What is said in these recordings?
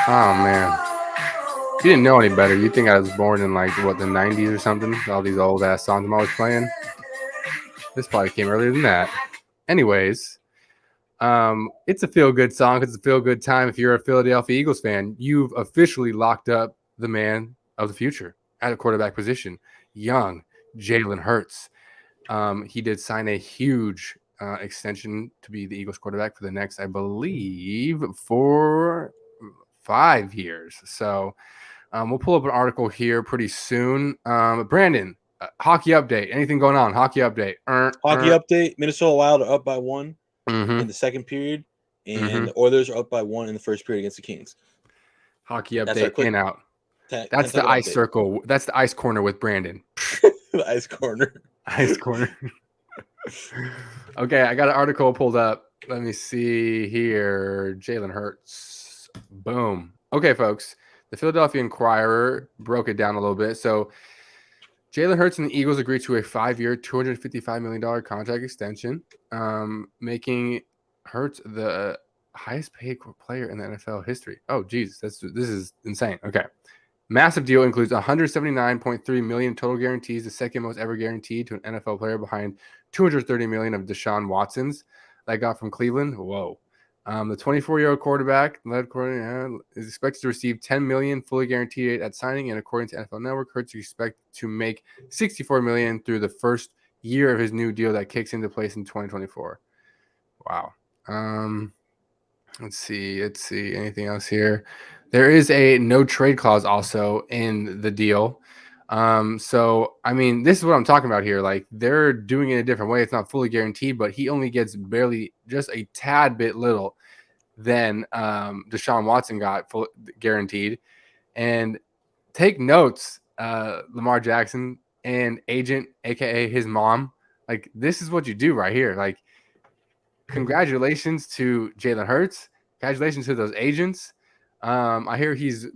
Oh man, you didn't know any better. You think I was born in like what the '90s or something? All these old ass songs I'm always playing. This probably came earlier than that. Anyways, it's a feel good song. It's a feel good time. If you're a Philadelphia Eagles fan, you've officially locked up the man of the future at a quarterback position, young Jalen Hurts. He did sign a huge extension to be the Eagles quarterback for the next, I believe, for 5 years. So we'll pull up an article here pretty soon. Brandon, hockey update. Anything going on? Hockey update. Hockey update: Minnesota Wild are up by 1 Mm-hmm. in the second period, Mm-hmm. and the Oilers are up by 1 in the first period against the Kings. Hockey That's our update quick in out. 10 That's the second ice update. circle. That's the ice corner with Brandon. The ice corner. Ice corner. Okay, I got an article pulled up. Let me see here. Jalen Hurts. Boom. Okay, folks. The Philadelphia Inquirer broke it down a little bit. So Jalen Hurts and the Eagles agreed to a 5-year, $255 million contract extension, making Hurts the highest paid player in the NFL history. Oh, geez, this is insane. Okay. Massive deal includes 179.3 million total guarantees, the second most ever guaranteed to an NFL player behind 230 million of Deshaun Watson's that got from Cleveland. Whoa. The 24-year-old quarterback is expected to receive 10 million fully guaranteed at signing, and according to NFL Network, Hurts is expected to make 64 million through the first year of his new deal that kicks into place in 2024. Wow. Let's see. Anything else here? There is a no trade clause also in the deal. So I mean, this is what I'm talking about here. Like they're doing it a different way. It's not fully guaranteed, but he only gets barely just a tad bit little than Deshaun Watson got full guaranteed. And take notes, Lamar Jackson and agent, aka his mom. Like this is what you do right here. Like congratulations to Jalen Hurts. Congratulations to those agents. I hear he's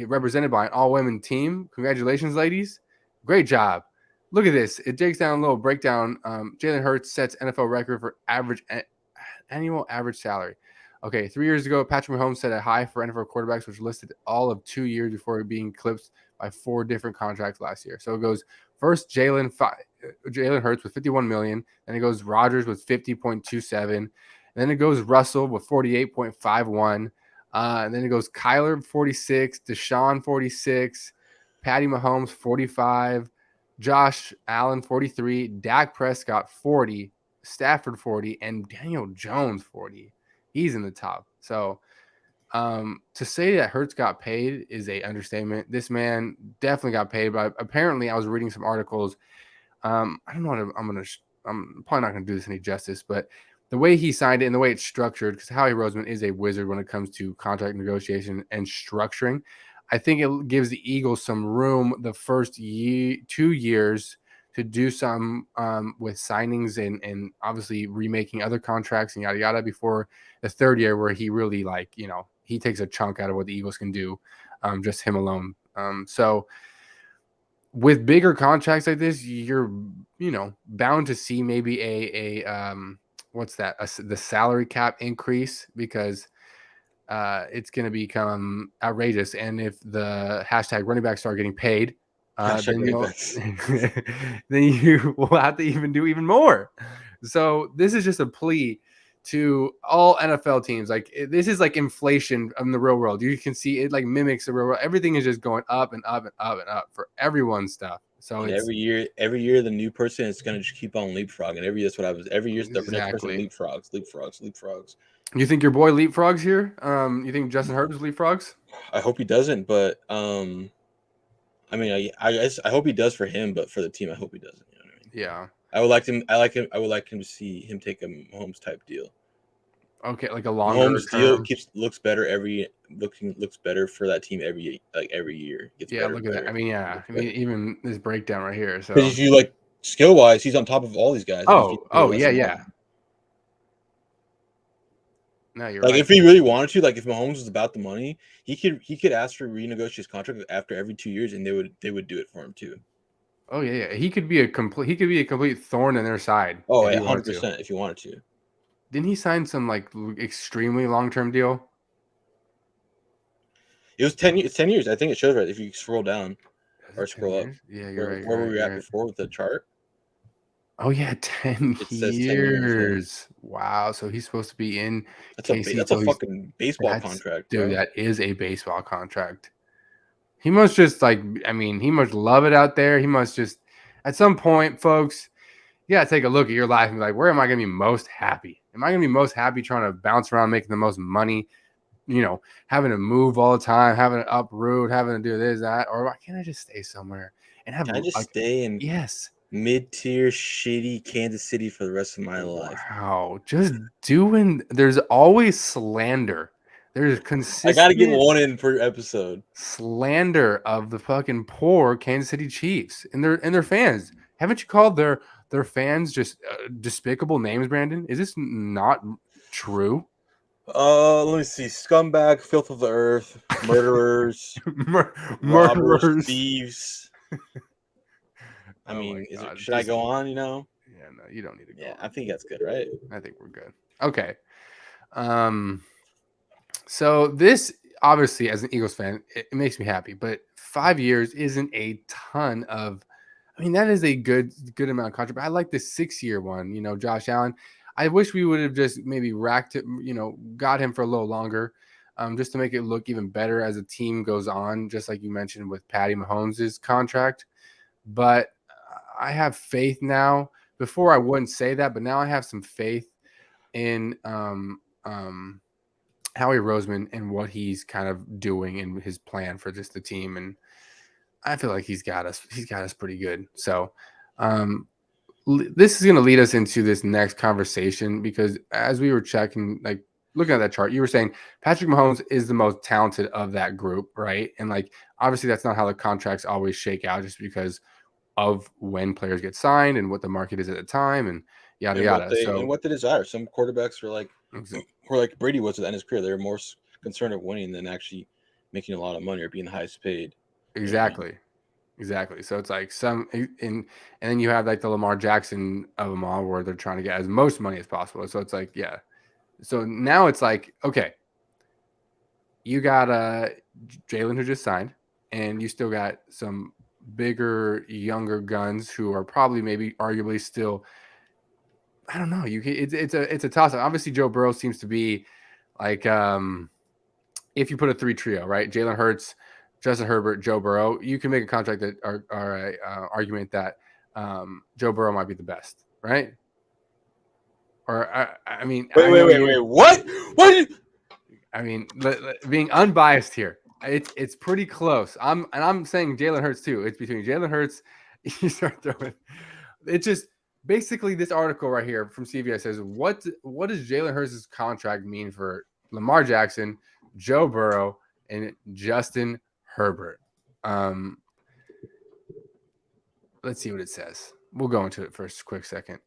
represented by an all-women team. Congratulations, ladies. Great job. Look at this. It takes down a little breakdown. Jalen Hurts sets NFL record for annual average salary. Okay, 3 years ago, Patrick Mahomes set a high for NFL quarterbacks, which listed all of 2 years before being eclipsed by 4 different contracts last year. So it goes first Jalen Hurts with 51 million, then it goes Rodgers with 50.27, and then it goes Russell with 48.51, and then it goes Kyler 46, Deshaun 46, Patty Mahomes 45, Josh Allen 43, Dak Prescott 40, Stafford 40, and Daniel Jones 40. He's in the top. So to say that Hurts got paid is a understatement. This man definitely got paid, but apparently I was reading some articles. I don't know what I'm probably not going to do this any justice, but the way he signed it and the way it's structured, because Howie Roseman is a wizard when it comes to contract negotiation and structuring. I think it gives the Eagles some room the first 2 years to do some with signings and obviously remaking other contracts and yada yada before the third year where he really he takes a chunk out of what the Eagles can do, just him alone. So with bigger contracts like this, you're bound to see maybe the salary cap increase because it's going to become outrageous. And if the hashtag running backs start getting paid, Hashtag then running you'll backs. then you will have to even do even more. So this is just a plea to all NFL teams. Like this is like inflation in the real world. You can see it like mimics the real world. Everything is just going up and up and up and up for everyone's stuff. So And it's every year, the new person is gonna just keep on leapfrogging. That's what I was. Every year, the next person exactly. leapfrogs. You think your boy leapfrogs here? You think Justin Herbert leapfrogs? I hope he doesn't, but I mean, I hope he does for him, but for the team, I hope he doesn't. You know what I mean? Yeah. I would like him. I like him. I would like him to see him take a Mahomes type deal. Okay, like a longer Mahomes deal term. keeps looks better for that team every year. It gets Yeah, better look and at that. better. I mean, It yeah. gets I mean, better. even this breakdown right here. Because So, if you like skill wise, he's on top of all these guys, and he can do it oh, less yeah, than yeah. them. No, you're Like right. if he really wanted to, like if Mahomes was about the money, he could ask for renegotiate his contract after every 2 years, and they would do it for him too. Oh, yeah, yeah. He could be a complete thorn in their side Oh, if yeah, he hundred wanted to. percent. If you wanted to, Didn't he sign some like extremely long term deal? It was 10 years. It's 10 years. I think it shows right if you scroll down Is or it 10 scroll up. years? Yeah, you're right. Where You're were right. we You're at right. before with the chart? Oh yeah, 10 It says 10 years. Yeah, years. Wow. So he's supposed to be in KC that's a till he's fucking baseball that's contract, dude, bro. that is a baseball contract. He must just like I mean, he must love it out there. He must just at some point, folks, you gotta take a look at your life and be like, where am I gonna be most happy? Am I gonna be most happy trying to bounce around making the most money? Having to move all the time, having to uproot, having to do this, that, or why can't I just stay somewhere and have Can I just like stay in yes. mid-tier shitty Kansas City for the rest of my life? Wow, just doing there's always slander. There's I got to get consistent one in per episode. slander of the fucking poor Kansas City Chiefs and their fans. Haven't you called their fans just despicable names, Brandon? Is this not true? Let me see. Scumbag, filth of the earth, murderers, robbers, Murderers. thieves. I Oh my mean, god, should I just go on? You know? yeah, no, you don't need to go Yeah, I on. think that's good, right? I think we're good. Okay. Um, so this obviously, as an Eagles fan, it makes me happy, but 5 years isn't a ton of. I mean, that is a good amount of contract. But I like the 6 year one. Josh Allen. I wish we would have just maybe racked it. Got him for a little longer, just to make it look even better as the team goes on. Just like you mentioned with Patty Mahomes' contract, but I have faith now. Before I wouldn't say that, but now I have some faith in Howie Roseman and what he's kind of doing in his plan for just the team, and I feel like he's got us. He's got us pretty good. So, um, this is going to lead us into this next conversation because as we were checking, like looking at that chart, you were saying Patrick Mahomes is the most talented of that group, right? And like obviously that's not how the contracts always shake out, just because of when players get signed and what the market is at the time and yada yada. So What they desire. Some quarterbacks were like Brady was at the end of his career. They were more concerned with winning than actually making a lot of money or being the highest paid. You know what I mean? exactly. So it's like and then you have like the Lamar Jackson of them all, where they're trying to get as most money as possible. So it's like yeah. So now it's like okay, you got Jalen who just signed, and you still got some bigger, younger guns who are probably maybe arguably still. I don't know. It's a toss up. Obviously, Joe Burrow seems to be like if you put a three trio, right? Jalen Hurts, Justin Herbert, Joe Burrow. You can make a contract that or argument that Joe Burrow might be the best, right? Or I mean, I know Wait. What? What? I mean, being unbiased here, it's pretty close. I'm saying Jalen Hurts too. It's between Jalen Hurts. You start throwing. It's just basically this article right here from CBS says what does Jalen Hurts' contract mean for Lamar Jackson, Joe Burrow, and Justin Herbert. Um, let's see what it says. We'll go into it for a quick second.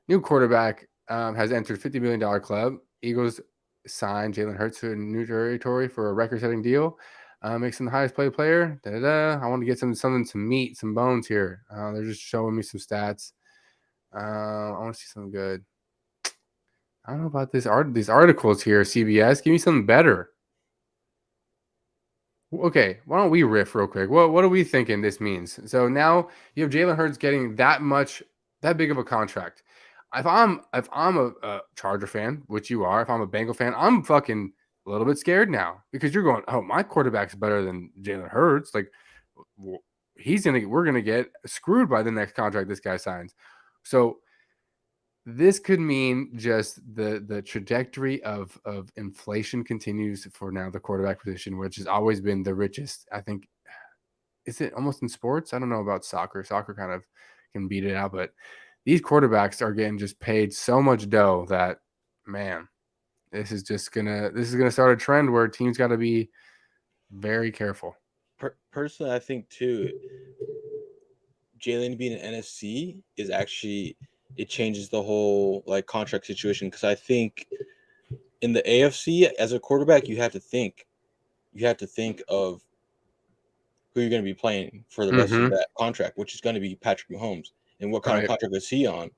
New quarterback has entered $50 million club. Eagles signed Jalen Hurts to a new territory for a record-setting deal. Makes him the highest paid player. I want to get something to meat, some bones here. They're just showing me some stats. I want to see something good. I don't know about these articles here, CBS. Give me something better. Okay, why don't we riff real quick? What are we thinking this means? So now you have Jalen Hurts getting that big of a contract. If I'm a Charger fan, which you are, if I'm a Bengal fan, I'm fucking a little bit scared now because you're going, oh, my quarterback's better than Jalen Hurts. Like we're gonna get screwed by the next contract this guy signs. So this could mean just the trajectory of inflation continues for now the quarterback position, which has always been the richest. I think is it almost in sports? I don't know about soccer. Soccer kind of can beat it out, but these quarterbacks are getting just paid so much dough that man, this is gonna start a trend where teams got to be very careful. Personally, I think too, Jalen being an NFC is actually it changes the whole like contract situation because I think in the AFC as a quarterback you have to think of who you're going to be playing for the rest of Mm-hmm. that contract, which is going to be Patrick Mahomes, and what kind of Right. contract is he on?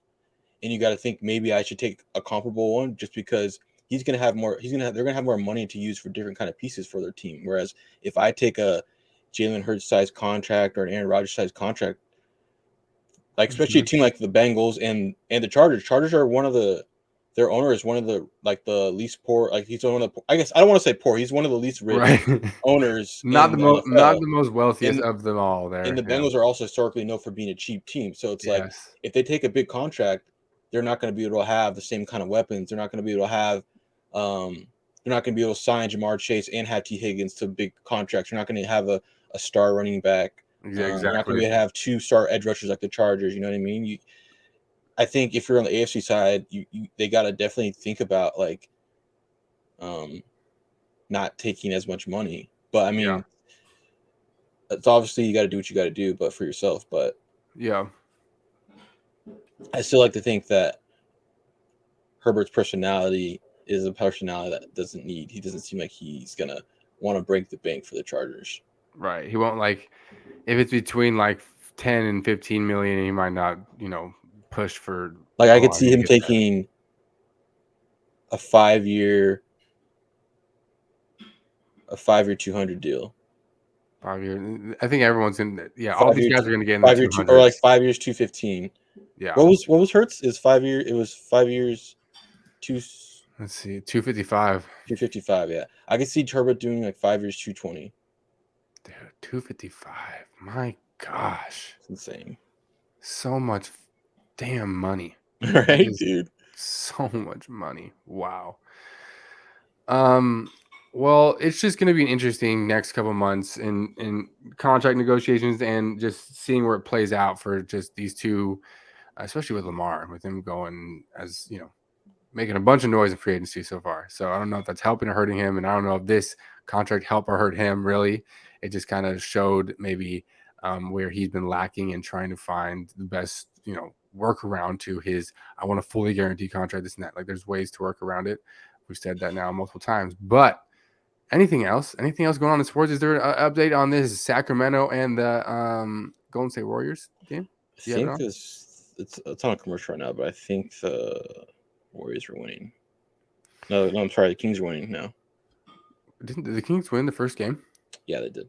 And you got to think maybe I should take a comparable one just because he's gonna have more. They're gonna have more money to use for different kind of pieces for their team. Whereas if I take a Jalen Hurts size contract or an Aaron Rodgers size contract, like especially a team like the Bengals and the Chargers. Chargers are one of their owner is one of the like the least poor. Like he's one of the, I guess I don't want to say poor. He's one of the least rich Right. owners Not in the the most, not NFL. the most wealthiest And of them all. and There. the Yeah. Bengals are also historically known for being a cheap team. So it's like Yes. if they take a big contract, they're not going to be able to have the same kind of weapons. They're not going to be able to have. They're not going to be able to sign Jamar Chase and have T Higgins to big contracts. You're not going to have a star running back. Yeah, You're not going to exactly. be able to have 2-star edge rushers like the Chargers. You know what I mean? I think if you're on the AFC side, they got to definitely think about like, not taking as much money. But I Yeah. mean, it's obviously you got to do what you got to do, but for yourself. But Yeah. I still like to think that Herbert's personality is a personality that doesn't need. He doesn't seem like he's gonna want to break the bank for the Chargers. Right. He won't like if it's between like 10 and 15 million, he might not, push for Like a I could lot see to him get there. taking a 5-year, 200 deal. 5 years. I think everyone's in. Yeah, all Five these year, guys are going to get in the 5-year, or like 200s. 5 years, 215. Yeah. What was Hurts? Is 5 year? It was 5 years, two Let's see, 255. 255. Yeah, I could see Herbert doing like 5 years, 220. Dude, 255. My gosh, It's insane, so much damn money. That right, is dude? so much money. Wow. Um. Well, it's just going to be an interesting next couple months in contract negotiations and just seeing where it plays out for just these two, especially with Lamar, with him going as making a bunch of noise in free agency so far. So I don't know if that's helping or hurting him, and I don't know if this contract helped or hurt him. Really, it just kind of showed maybe where he's been lacking in trying to find the best workaround to his. I want a fully guaranteed contract. This and that. Like there's ways to work around it. We've said that now multiple times, but. Anything else? Anything else going on in sports? Is there an update on this Sacramento and the Golden State Warriors game? I Do you have it think on? it's on a commercial right now, but I think the Warriors are winning. No, I'm sorry, the Kings are winning now. Did the Kings win the first game? Yeah, they did.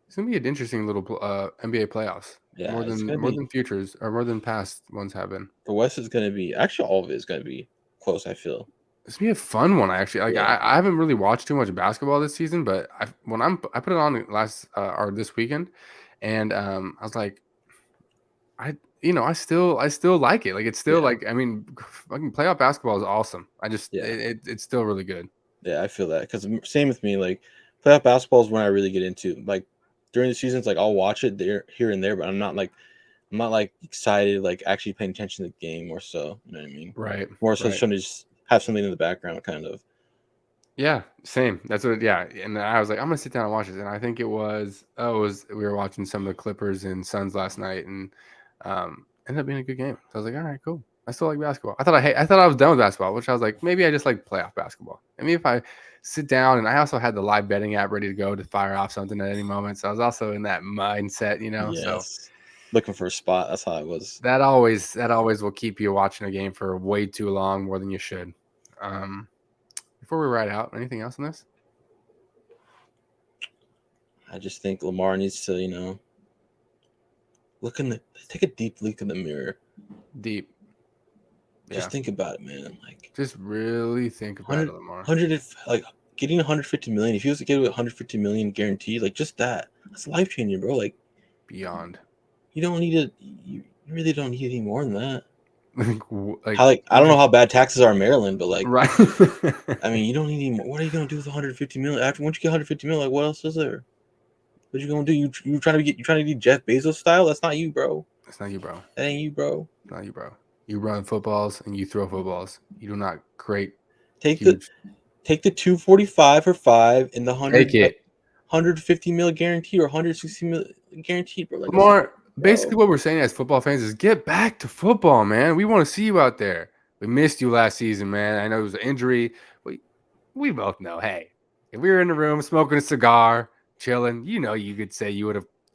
It's gonna be an interesting little NBA playoffs. Yeah, More it's than gonna more be than futures or more than past ones have been. the West is gonna be actually all of it is gonna be close. I feel. It's gonna be a fun one. Actually, like Yeah, I haven't really watched too much basketball this season, but I put it on last or this weekend, and I was like, I still like it. Like it's still yeah, like I mean, fucking playoff basketball is awesome. I just yeah, it's still really good. yeah. I feel that because same with me. Like playoff basketball is when I really get into. Like during the seasons, like I'll watch it there here and there, but I'm not like excited, like actually paying attention to the game more so. You know what I mean? Right, More so right. trying to just have something in the background, kind of. Yeah, same. That's what. Yeah, and I was like, I'm gonna sit down and watch this. And I think we were watching some of the Clippers and Suns last night, and ended up being a good game. So I was like, all right, cool. I still like basketball. I thought I was done with basketball, which I was like, maybe I just like playoff basketball. I mean, if I sit down, and I also had the live betting app ready to go to fire off something at any moment, so I was also in that mindset, So Yes, looking for a spot. That's how I was. that always will keep you watching a game for way too long, more than you should. Um, Before we ride out, anything else on this? I just think Lamar needs to, take a deep look in the mirror. Deep. Yeah. Just think about it, man. Like Just really think about it, 100, Lamar. 100 if, like getting 150 million. If he was to get 150 million guaranteed, like just that's life changing, bro. Like Beyond. you don't need to. You really don't need any more than that. like, How I don't know how bad taxes are in Maryland, but like right. I mean, you don't need any more. What are you gonna do with 150 million after once you get 150 million? Like what else is there? What you gonna do? You trying to be Jeff Bezos style? That's not you, bro. That's not you, bro. That ain't you, bro. Not you, bro. You run footballs and you throw footballs. You do not create Take the huge. take the 245 for 5 and the Take it. 150 mil guarantee or 160 mil guaranteed, bro. Like that's Lamar, bro. basically what we're saying as football fans is get back to football, man. We want to see you out there. We missed you last season, man. I know it was an injury, but we both know, hey, if we were in the room smoking a cigar, chilling, you could say you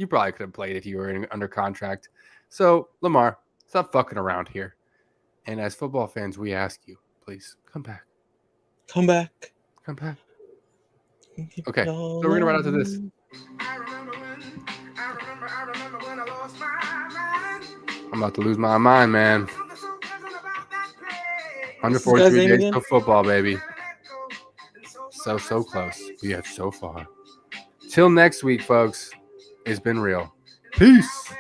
probably could have played if you were under contract. So, Lamar, stop fucking around here. And as football fans, we ask you, please come back. Come back. Come back. Keep Okay, it so all we're gonna run out to this. on. I'm about to lose my mind, man. What's this guy's 143 name days again? till football, baby. So close. Yet so far. Till next week, folks. It's been real. Peace.